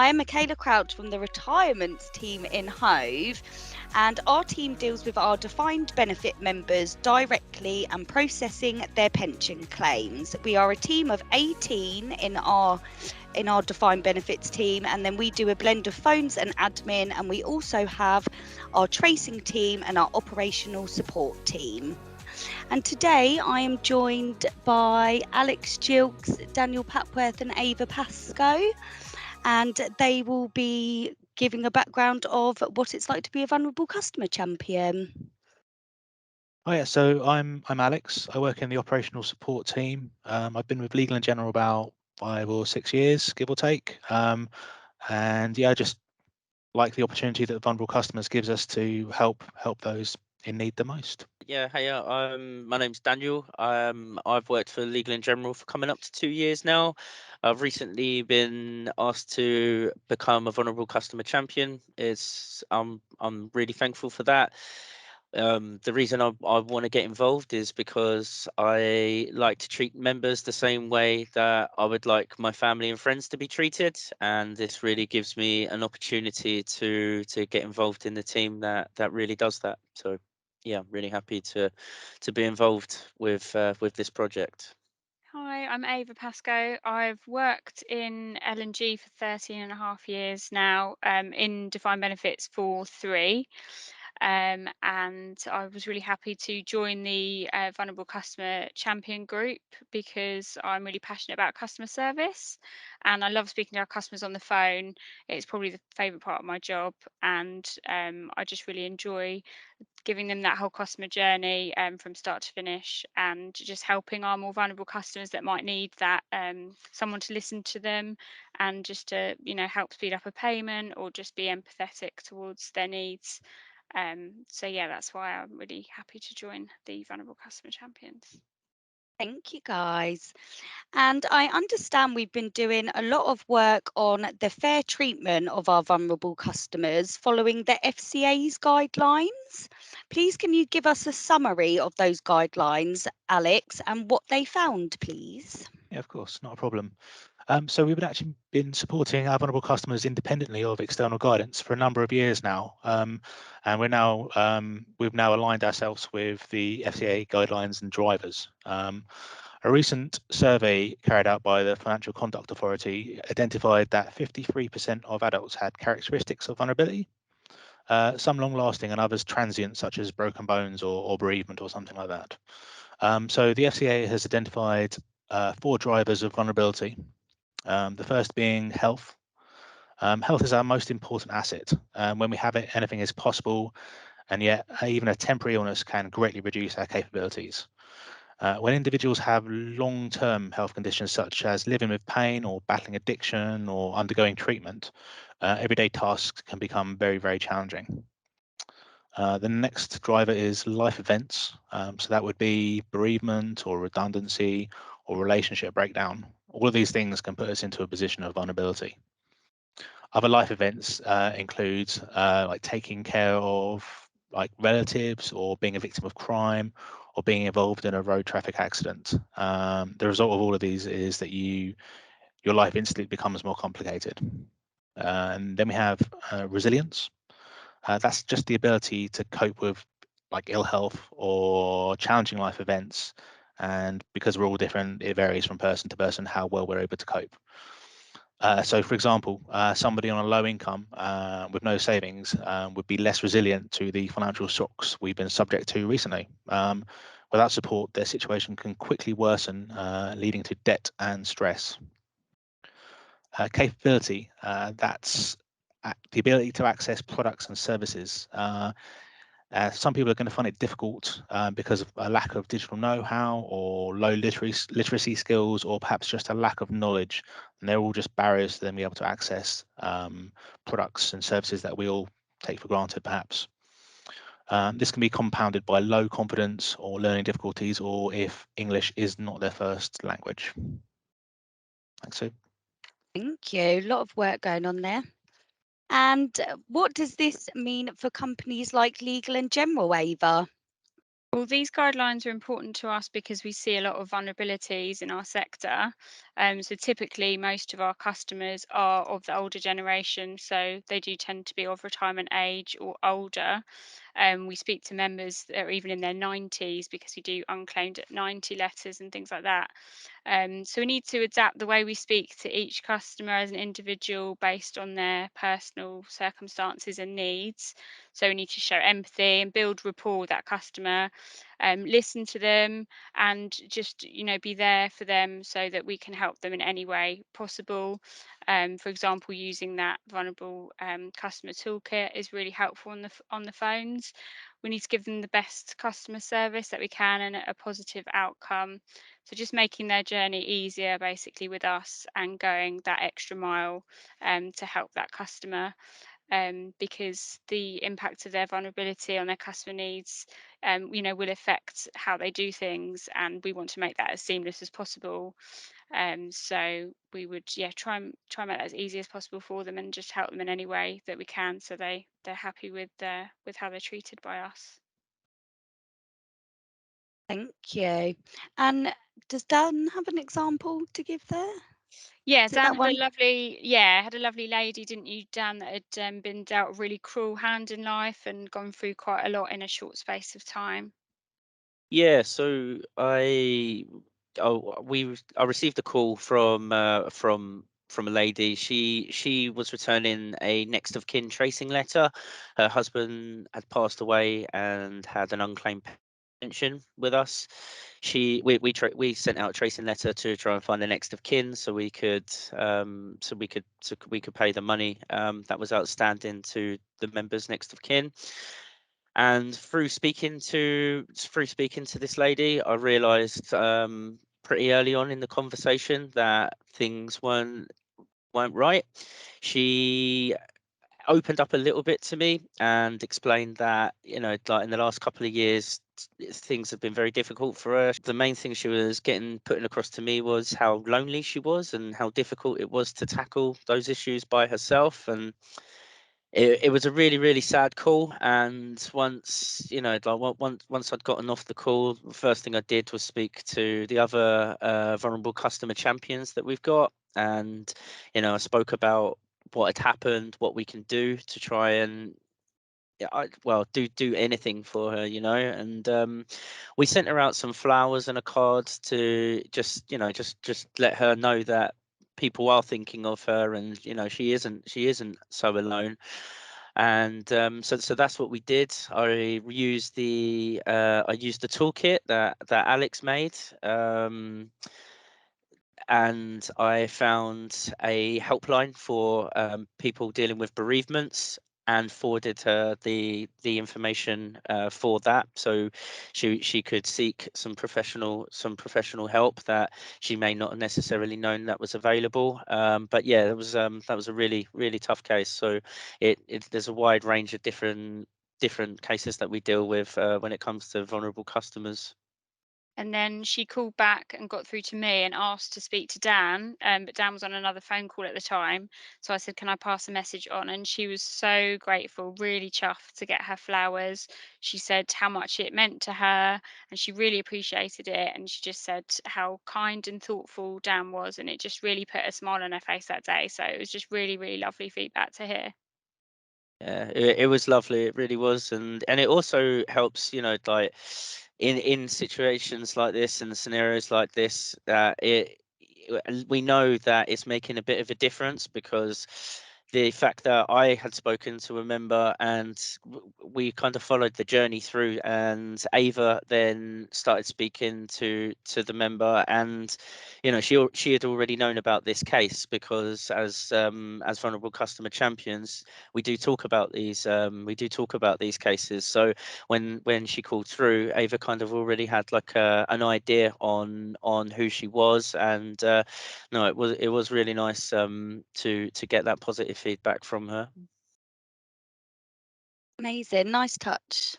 I am Michaela Crouch from the retirements team in Hove, and our team deals with our defined benefit members directly and processing their pension claims. We are a team of 18 in our defined benefits team, and then we do a blend of phones and admin, and we also have our tracing team and our operational support team. And today I am joined by Alex Gilks, Daniel Papworth and Ava Pascoe, and they will be giving a background of what it's like to be a vulnerable customer champion. Oh yeah, so I'm Alex. I work in the operational support team. I've been with Legal & General about 5 or 6 years, give or take. And yeah, I just like the opportunity that vulnerable customers gives us to help those in need the most. Yeah, hey, my name's Daniel. I've worked for Legal & General for coming up to 2 years now. I've recently been asked to become a vulnerable customer champion. I'm really thankful for that. The reason I want to get involved is because I like to treat members the same way that I would like my family and friends to be treated, and this really gives me an opportunity to get involved in the team that really does that. So yeah, I'm really happy to be involved with this project. Hi, I'm Ava Pascoe. I've worked in L&G for 13 and a half years now, in defined benefits for 3. And I was really happy to join the Vulnerable Customer Champion group because I'm really passionate about customer service and I love speaking to our customers on the phone. It's probably the favourite part of my job, and I just really enjoy giving them that whole customer journey from start to finish, and just helping our more vulnerable customers that might need that someone to listen to them and just to help speed up a payment or just be empathetic towards their needs. So yeah, that's why I'm really happy to join the Vulnerable Customer Champions. Thank you, guys. And I understand we've been doing a lot of work on the fair treatment of our vulnerable customers following the FCA's guidelines. Please, can you give us a summary of those guidelines, Alex, and what they found, please? Yeah, of course, not a problem. So we've actually been supporting our vulnerable customers independently of external guidance for a number of years now, and we've now aligned ourselves with the FCA guidelines and drivers. A recent survey carried out by the Financial Conduct Authority identified that 53% of adults had characteristics of vulnerability, some long-lasting and others transient, such as broken bones or bereavement or something like that. So the FCA has identified 4 drivers of vulnerability. The first being health. Health is our most important asset. When we have it, anything is possible, and yet even a temporary illness can greatly reduce our capabilities. When individuals have long-term health conditions such as living with pain or battling addiction or undergoing treatment, everyday tasks can become very, very challenging. The next driver is life events. So that would be bereavement or redundancy or relationship breakdown. All of these things can put us into a position of vulnerability. Other life events include like taking care of like relatives or being a victim of crime or being involved in a road traffic accident. The result of all of these is that your life instantly becomes more complicated. And then we have resilience. That's just the ability to cope with like ill health or challenging life events. And because we're all different, it varies from person to person how well we're able to cope. So, for example, somebody on a low income with no savings would be less resilient to the financial shocks we've been subject to recently. Without support, their situation can quickly worsen, leading to debt and stress. Capability, that's the ability to access products and services. Some people are going to find it difficult because of a lack of digital know-how or low literacy skills, or perhaps just a lack of knowledge. And they're all just barriers to them being able to access products and services that we all take for granted, perhaps. This can be compounded by low confidence or learning difficulties, or if English is not their first language. Thanks, Sue. Thank you. A lot of work going on there. And what does this mean for companies like Legal & General, Ava? Well, these guidelines are important to us because we see a lot of vulnerabilities in our sector. So typically, most of our customers are of the older generation, so they do tend to be of retirement age or older. We speak to members that are even in their 90s because we do unclaimed at 90 letters and things like that. So we need to adapt the way we speak to each customer as an individual based on their personal circumstances and needs. So we need to show empathy and build rapport with that customer, listen to them, and just be there for them so that we can help them in any way possible. For example, using that vulnerable customer toolkit is really helpful on the phones. We need to give them the best customer service that we can and a positive outcome. So just making their journey easier basically with us and going that extra mile to help that customer, because the impact of their vulnerability on their customer needs, will affect how they do things, and we want to make that as seamless as possible. So we would, try and make that as easy as possible for them and just help them in any way that we can, so they're happy with how they're treated by us. Thank you. And does Dan have an example to give there? Yeah, Is it that one? had a lovely lady, didn't you, Dan, that had been dealt a really cruel hand in life and gone through quite a lot in a short space of time. Yeah, so I received a call from a lady. She was returning a next of kin tracing letter. Her husband had passed away and had an unclaimed pension with us. We sent out a tracing letter to try and find the next of kin so we could pay the money that was outstanding to the members next of kin. And through speaking to this lady, I realised pretty early on in the conversation that things weren't right. She opened up a little bit to me and explained that, like in the last couple of years, things have been very difficult for her. The main thing she was putting across to me was how lonely she was and how difficult it was to tackle those issues by herself. And it was a really, really sad call. And once, once I'd gotten off the call, the first thing I did was speak to the other vulnerable customer champions that we've got. And, I spoke about what had happened, what we can do to try and do anything for her, and we sent her out some flowers and a card to just let her know that people are thinking of her, and she isn't so alone. And so that's what we did. I used the toolkit that Alex made, and I found a helpline for people dealing with bereavements and forwarded her the information for that, so she could seek some professional help that she may not have necessarily known that was available. But yeah, that was a really, really tough case. So there's a wide range of different cases that we deal with when it comes to vulnerable customers. And then she called back and got through to me and asked to speak to Dan, but Dan was on another phone call at the time. So I said, "Can I pass a message on?" And she was so grateful, really chuffed to get her flowers. She said how much it meant to her and she really appreciated it. And she just said how kind and thoughtful Dan was. And it just really put a smile on her face that day. So it was just really, really lovely feedback to hear. Yeah, it was lovely. It really was, and it also helps, like in situations like this and scenarios like this, we know that it's making a bit of a difference, because the fact that I had spoken to a member and we kind of followed the journey through, and Ava then started speaking to the member, and she had already known about this case, because as vulnerable customer champions, we do talk about these cases. So when she called through, Ava kind of already had like an idea on who she was. And no, it was really nice to get that positive feedback from her. Amazing, nice touch.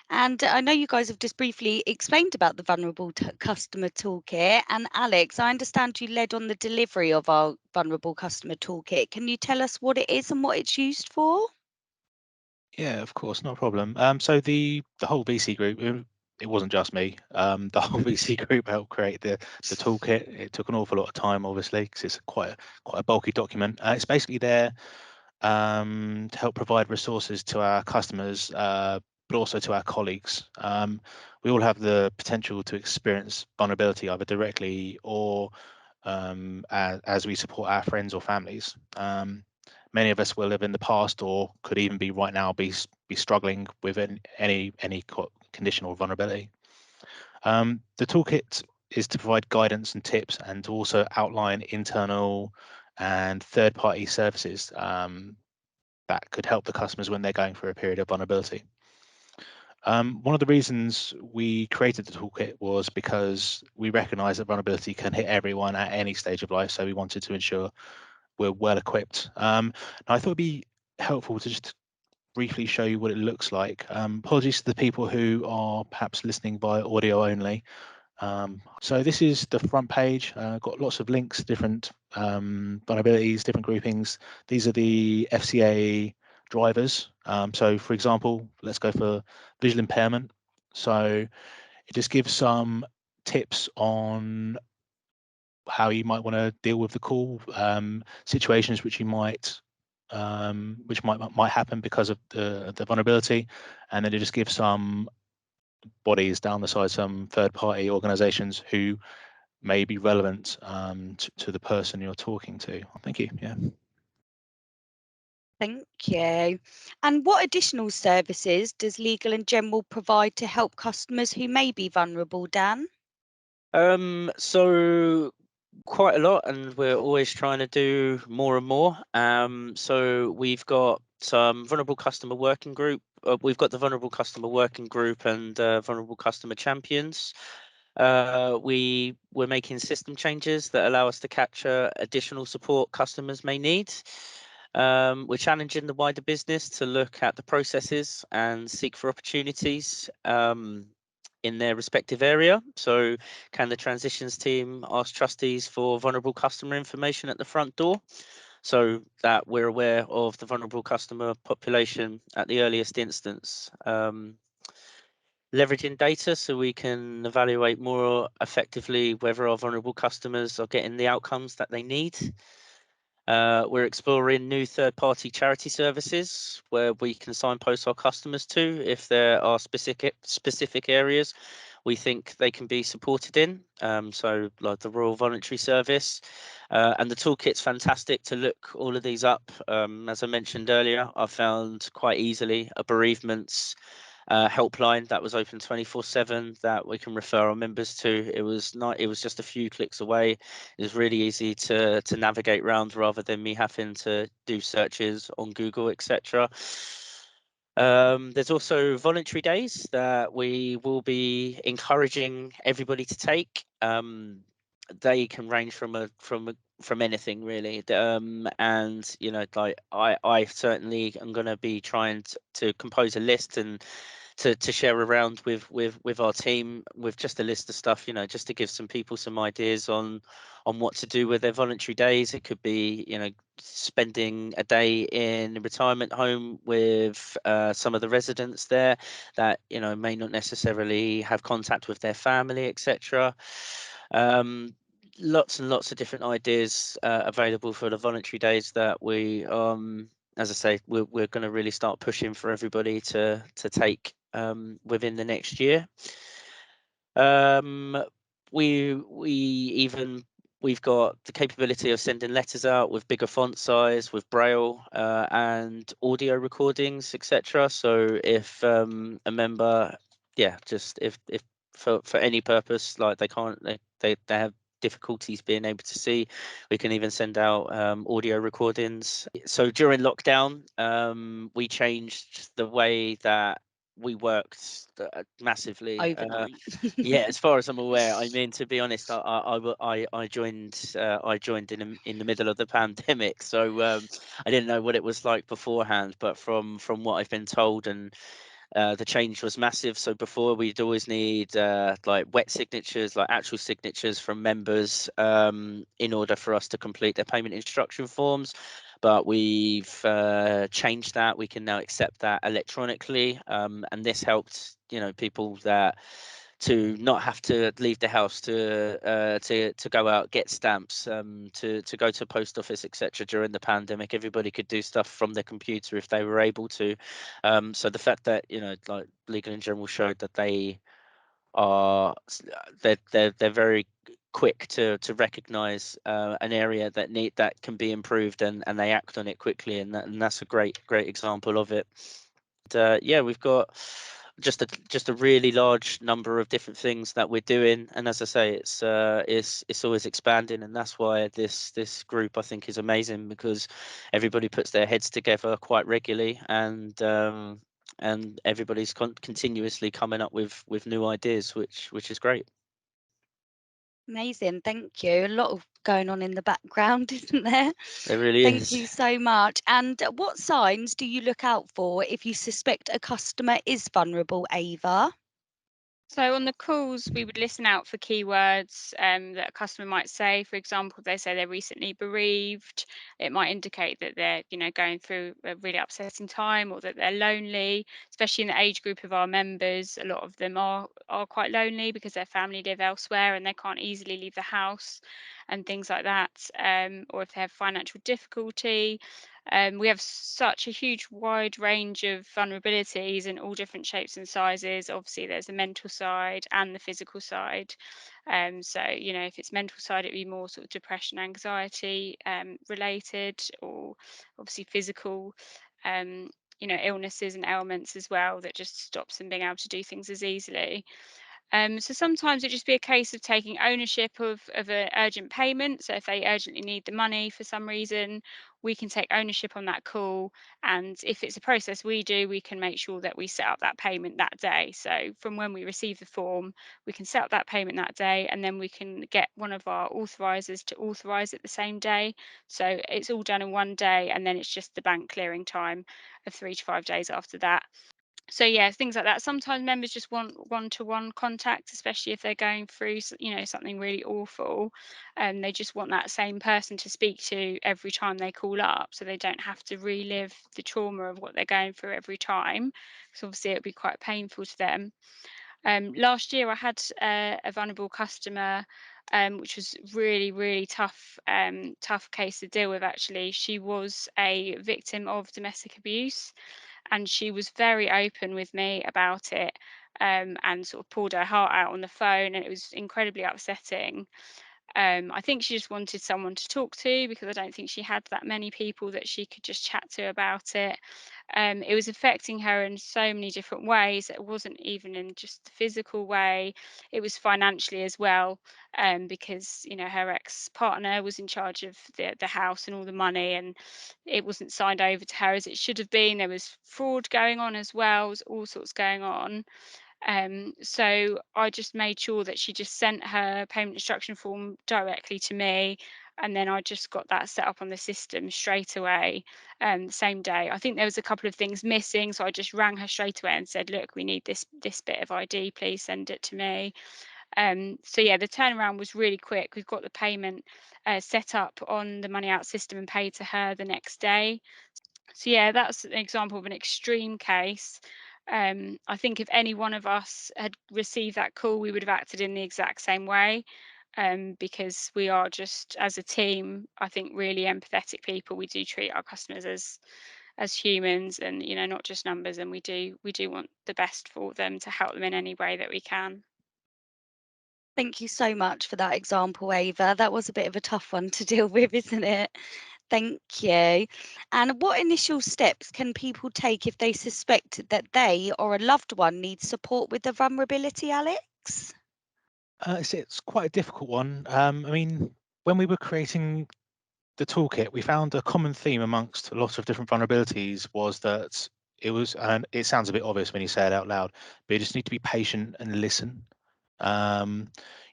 And I know you guys have just briefly explained about the Vulnerable Customer Toolkit. And Alex, I understand you led on the delivery of our Vulnerable Customer Toolkit. Can you tell us what it is and what it's used for? Yeah, of course, not a problem. So the whole VC group, it wasn't just me. The whole VC group helped create the toolkit. It took an awful lot of time, obviously, because it's quite a bulky document. It's basically there to help provide resources to our customers, but also to our colleagues. We all have the potential to experience vulnerability either directly or as we support our friends or families. Many of us will have in the past, or could even be right now, be struggling with any condition or vulnerability. The toolkit is to provide guidance and tips, and to also outline internal and third-party services that could help the customers when they're going through a period of vulnerability. One of the reasons we created the toolkit was because we recognize that vulnerability can hit everyone at any stage of life, so we wanted to ensure we're well equipped. I thought it'd be helpful to just briefly show you what it looks like. Apologies to the people who are perhaps listening by audio only. So this is the front page. Got lots of links, different vulnerabilities, different groupings. These are the FCA drivers. So for example, let's go for visual impairment. So it just gives some tips on how you might want to deal with the call, situations which you might happen because of the vulnerability, and then it just gives some bodies down the side, some third-party organizations who may be relevant to the person you're talking to. Thank you. Yeah. Thank you. And what additional services does Legal and General provide to help customers who may be vulnerable, Dan? So quite a lot, and we're always trying to do more and more. So we've got some vulnerable customer working group. We've got the vulnerable customer working group and vulnerable customer champions. We're making system changes that allow us to capture additional support customers may need. We're challenging the wider business to look at the processes and seek for opportunities in their respective area. So can the transitions team ask trustees for vulnerable customer information at the front door, so that we're aware of the vulnerable customer population at the earliest instance? Leveraging data so we can evaluate more effectively whether our vulnerable customers are getting the outcomes that they need. We're exploring new third-party charity services where we can signpost our customers to if there are specific areas we think they can be supported in. So like the Royal Voluntary Service. And the toolkit's fantastic to look all of these up. As I mentioned earlier, I found quite easily a bereavements helpline that was open 24/7 that we can refer our members to. It was just a few clicks away. It was really easy to navigate around rather than me having to do searches on Google, etc. There's also voluntary days that we will be encouraging everybody to take. They can range from anything really, and you know, like I certainly am going to be trying to compose a list and to share around with our team, with just a list of stuff, you know, just to give some people some ideas on what to do with their voluntary days. It could be, you know, spending a day in a retirement home with some of the residents there that, you know, may not necessarily have contact with their family, etc. Lots and lots of different ideas available for the voluntary days that we as I say, we're going to really start pushing for everybody to take within the next year. We've got the capability of sending letters out with bigger font size, with braille and audio recordings, etc. So if a member, just if for any purpose, like they have difficulties being able to see, we can even send out audio recordings. So during lockdown, we changed the way that we worked massively. Overnight. Yeah, as far as I'm aware. I mean, to be honest, I joined in the middle of the pandemic, so I didn't know what it was like beforehand. But from what I've been told, and the change was massive. So before, we'd always need like wet signatures, like actual signatures from members in order for us to complete their payment instruction forms. but we've changed that. We can now accept that electronically, and this helped, you know, people that to not have to leave the house to go out, get stamps, to go to post office, etc. During the pandemic. Everybody could do stuff from their computer if they were able to. So the fact that, you know, like Legal in General showed that they are they're very quick to recognize an area that can be improved, and they act on it quickly, and that's a great example of it. Yeah, we've got just a really large number of different things that we're doing, and as I say, it's always expanding, and that's why this group I think is amazing, because everybody puts their heads together quite regularly, and everybody's continuously coming up with new ideas, which is great. Amazing, thank you. A lot of going on in the background, isn't there? There really Thank is. you so much. And what signs do you look out for if you suspect a customer is vulnerable, Ava? So on the calls, we would listen out for keywords that a customer might say. For example, if they say they're recently bereaved, it might indicate that they're, you know, going through a really upsetting time, or that they're lonely. Especially in the age group of our members, a lot of them are quite lonely because their family live elsewhere and they can't easily leave the house, and things like that. Or if they have financial difficulty. We have such a huge wide range of vulnerabilities in all different shapes and sizes. Obviously, there's the mental side and the physical side. So, you know, if it's mental side, it'd be more sort of depression, anxiety related, or obviously physical, you know, illnesses and ailments as well that just stops them being able to do things as easily. So sometimes it just be a case of taking ownership of an urgent payment. So if they urgently need the money for some reason, we can take ownership on that call. And if it's a process we do, we can make sure that we set up that payment that day. So from when we receive the form, we can set up that payment that day, and then we can get one of our authorizers to authorize it the same day. So it's all done in one day, and then it's just the bank clearing time of 3 to 5 days after that. So yeah, things like that. Sometimes members just want one-to-one contact, especially if they're going through, you know, something really awful, and they just want that same person to speak to every time they call up, so they don't have to relive the trauma of what they're going through every time, because obviously it would be quite painful to them. Last year I had a vulnerable customer, which was really tough, tough case to deal with. Actually, she was a victim of domestic abuse, and she was very open with me about it, and sort of poured her heart out on the phone, and it was incredibly upsetting. I think she just wanted someone to talk to, because I don't think she had that many people that she could just chat to about it. It was affecting her in so many different ways. It wasn't even in just the physical way, it was financially as well, because, you know, her ex-partner was in charge of the house and all the money, and it wasn't signed over to her as it should have been. There was fraud going on as well, there was all sorts going on. So I just made sure that she just sent her payment instruction form directly to me, and then I just got that set up on the system straight away, the same day. I think there was a couple of things missing, so I just rang her straight away and said, "Look, we need this bit of ID. Please send it to me." So yeah, the turnaround was really quick. We've got the payment set up on the Money Out system and paid to her the next day. So yeah, that's an example of an extreme case. I think if any one of us had received that call, we would have acted in the exact same way, because we are just, as a team, I think, really empathetic people. We do treat our customers as humans, and, you know, not just numbers. And we do want the best for them, to help them in any way that we can. Thank you so much for that example, Ava. That was a bit of a tough one to deal with, isn't it? Thank you. And what initial steps can people take if they suspect that they or a loved one needs support with the vulnerability, Alex? It's quite a difficult one. I mean, when we were creating the toolkit, we found a common theme amongst a lot of different vulnerabilities was that it was, and it sounds a bit obvious when you say it out loud, but you just need to be patient and listen. You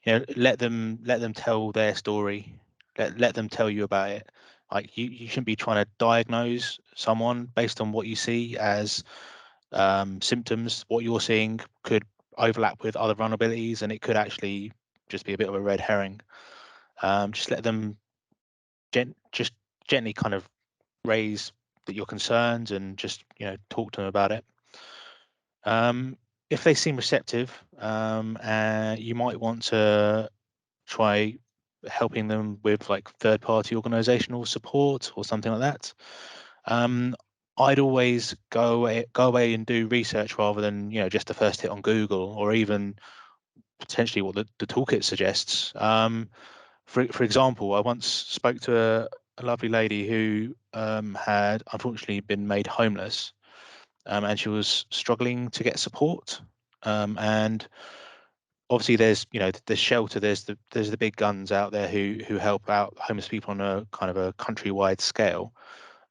know, let them tell their story. Let them tell you about it. Like you shouldn't be trying to diagnose someone based on what you see as symptoms. What you're seeing could overlap with other vulnerabilities, and it could actually just be a bit of a red herring. Just let them just gently kind of raise your concerns and just talk to them about it. If they seem receptive, you might want to try helping them with like third-party organizational support or something like that. I'd always go away and do research rather than just the first hit on Google, or even potentially what the toolkit suggests. For example, I once spoke to a lovely lady who had unfortunately been made homeless, and she was struggling to get support. And obviously, there's there's shelter, there's the big guns out there who help out homeless people on a kind of a countrywide scale.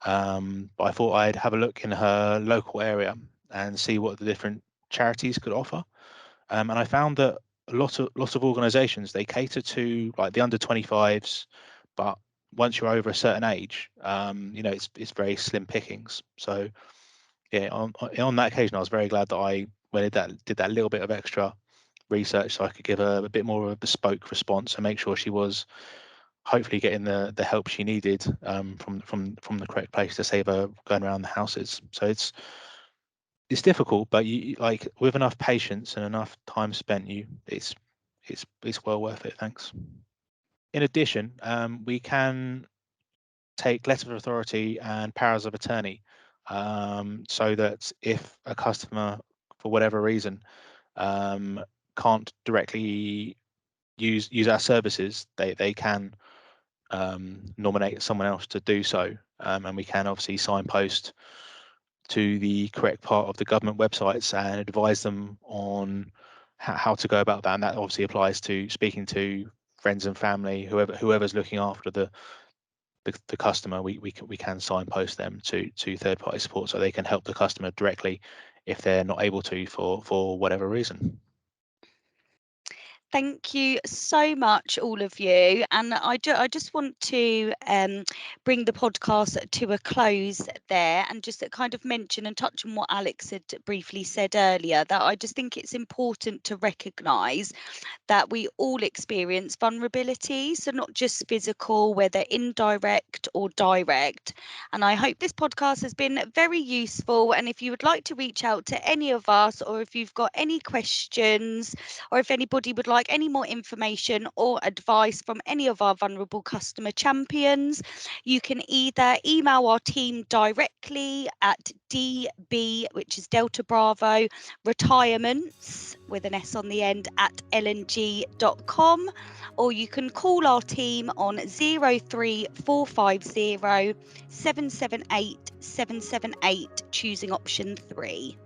But I thought I'd have a look in her local area and see what the different charities could offer. And I found that lots of organisations, they cater to like the under 25s, but once you're over a certain age, it's very slim pickings. So yeah, on that occasion, I was very glad that I did that little bit of extra research so I could give her a bit more of a bespoke response and make sure she was hopefully getting the help she needed from the correct place to save her going around the houses. So it's difficult, but you like with enough patience and enough time spent, it's well worth it. Thanks. In addition, we can take letters of authority and powers of attorney, so that if a customer, for whatever reason, can't directly use our services, they can nominate someone else to do so, and we can obviously signpost to the correct part of the government websites and advise them on how to go about that. And that obviously applies to speaking to friends and family, whoever's looking after the customer. We can signpost them to third-party support so they can help the customer directly if they're not able to for whatever reason. Thank you so much, all of you. And I just want to bring the podcast to a close there, and just kind of mention and touch on what Alex had briefly said earlier, that I just think it's important to recognise that we all experience vulnerability, so not just physical, whether indirect or direct. And I hope this podcast has been very useful. And if you would like to reach out to any of us, or if you've got any questions, or if anybody would like any more information or advice from any of our vulnerable customer champions, you can either email our team directly at DB, which is Delta Bravo, retirements with an S on the end at lng.com, or you can call our team on 03450 778 778, choosing option 3.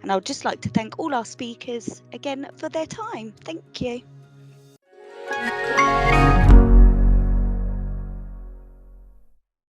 And I would just like to thank all our speakers again for their time. Thank you.